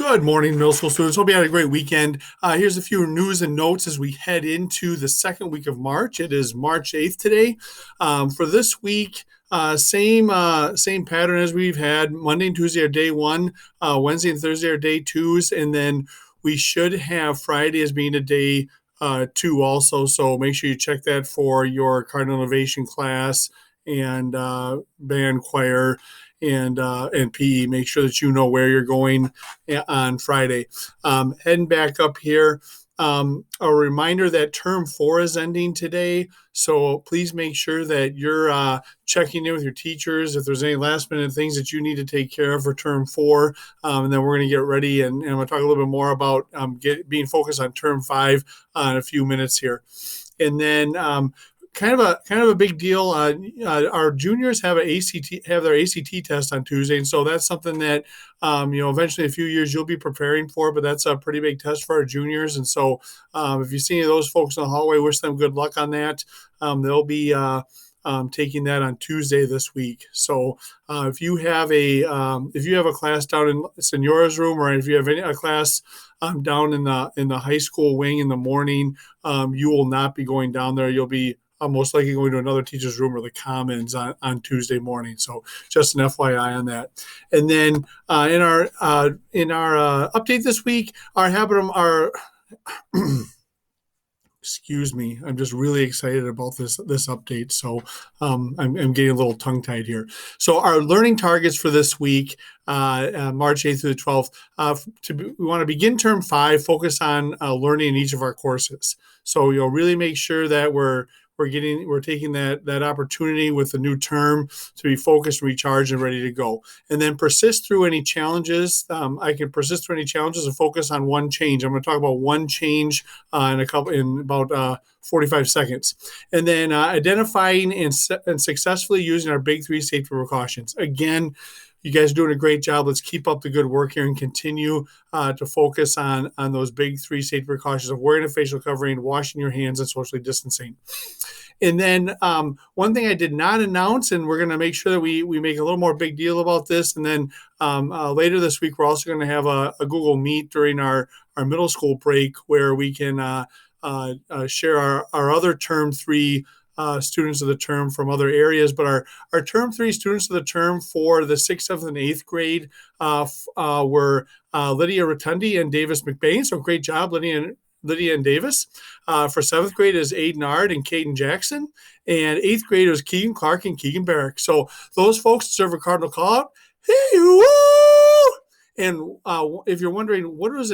Good morning, middle school students. Hope you had a great weekend. Here's a few news and notes as we head into the second week of March. It is March 8th today. For this week, same pattern as we've had. Monday and Tuesday are day one. Wednesday and Thursday are day twos, and then we should have Friday as being a day two also. So make sure you check that for your Cardinal Innovation class and band, choir, and PE. Make sure that you know where you're going on Friday. Heading back up here, a reminder that term 4 is ending today. So please make sure that you're checking in with your teachers if there's any last minute things that you need to take care of for term 4. And then we're going to get ready and I'm going to talk a little bit more about being focused on term 5 in a few minutes here. And then kind of a big deal. Our juniors have their ACT test on Tuesday, and so that's something that eventually, a few years you'll be preparing for. But that's a pretty big test for our juniors, and so if you see any of those folks in the hallway, wish them good luck on that. They'll be taking that on Tuesday this week. So if you have a class down in Senora's room, or if you have a class down in the high school wing in the morning, you will not be going down there. You'll be most likely going to another teacher's room or the commons on Tuesday morning. So just an FYI on that. And then in our update this week, excuse me, I'm just really excited about this update. So I'm getting a little tongue-tied here. So our learning targets for this week, March 8th through the 12th, we want to begin term 5, focus on learning in each of our courses. So you'll really make sure that we're taking that opportunity with the new term to be focused, recharged, and ready to go. And then persist through any challenges. I can persist through any challenges and focus on one change. I'm going to talk about one change in about 45 seconds. And then identifying and successfully using our big 3 safety precautions. Again, you guys are doing a great job. Let's keep up the good work here and continue to focus on those big 3 safety precautions of wearing a facial covering, washing your hands, and socially distancing. And then one thing I did not announce, and we're going to make sure that we make a little more big deal about this. And then later this week, we're also going to have a Google Meet during our middle school break where we can share our other term 3 students of the term from other areas. But our term 3 students of the term for the 6th, 7th, and 8th grade were Lydia Rotundi and Davis McBain. So great job, Lydia and Davis. For 7th grade is Aiden Ard and Caden Jackson. And 8th grade is Keegan Clark and Keegan Barrick. So those folks deserve a Cardinal call out. Hey-woo! And if you're wondering, what is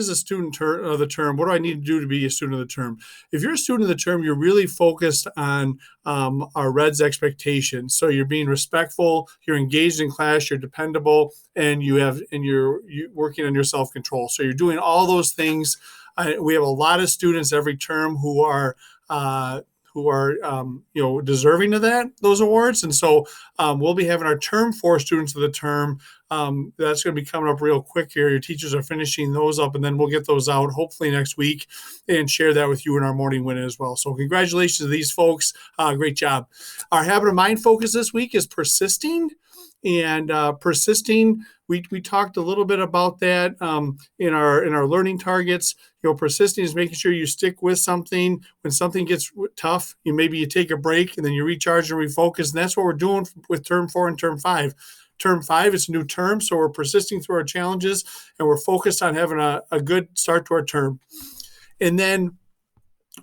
a student of the term? What do I need to do to be a student of the term? If you're a student of the term, you're really focused on our Reds expectations. So you're being respectful, you're engaged in class, you're dependable, and you're working on your self-control. So you're doing all those things. We have a lot of students every term who are deserving of those awards. And so we'll be having our term 4 students of the term. That's going to be coming up real quick here. Your teachers are finishing those up, and then we'll get those out hopefully next week and share that with you in our morning win as well. So congratulations to these folks. Great job. Our habit of mind focus this week is persisting. And persisting, we talked a little bit about that in our learning targets. Persisting is making sure you stick with something. When something gets tough, you take a break and then you recharge and refocus. And that's what we're doing with term 4 and term 5. Term 5 is a new term, so we're persisting through our challenges and we're focused on having a good start to our term. And then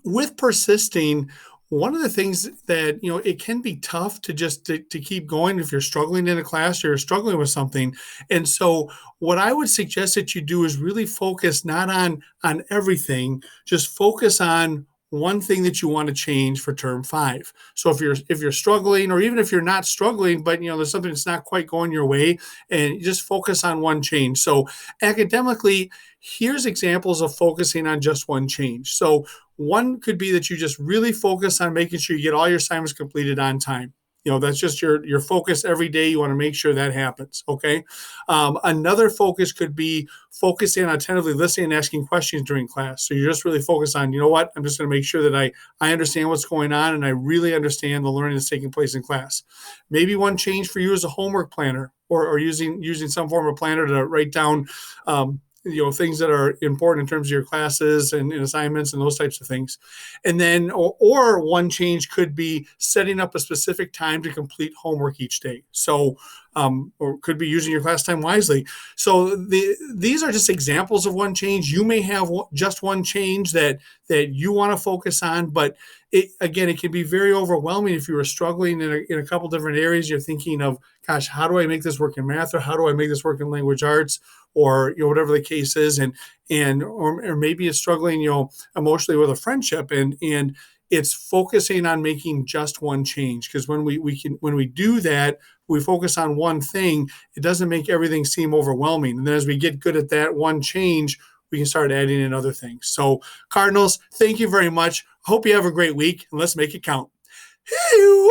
with persisting, one of the things that, it can be tough to just to keep going if you're struggling in a class or you're struggling with something. And so what I would suggest that you do is really focus not on everything, just focus on one thing that you want to change for term 5. So if you're struggling, or even if you're not struggling, but there's something that's not quite going your way, and just focus on one change. So academically, here's examples of focusing on just one change. So one could be that you just really focus on making sure you get all your assignments completed on time. That's just your focus every day. You want to make sure that happens. Okay. Another focus could be focusing on attentively listening and asking questions during class. So you're just really focused on, what, I'm just going to make sure that I understand what's going on and I really understand the learning that's taking place in class. Maybe one change for you is a homework planner, or using some form of planner to write down things that are important in terms of your classes and assignments and those types of things. And then, or one change could be setting up a specific time to complete homework each day. So, or could be using your class time wisely. So these are just examples of one change. You may have just one change that you want to focus on, but it can be very overwhelming if you are struggling in a couple different areas. You're thinking of, gosh, how do I make this work in math, or how do I make this work in language arts, or whatever the case is, or maybe it's struggling emotionally with a friendship, and it's focusing on making just one change. Because when we do that, we focus on one thing, it doesn't make everything seem overwhelming. And then as we get good at that one change, we can start adding in other things. So Cardinals, thank you very much. Hope you have a great week, and let's make it count. Hey,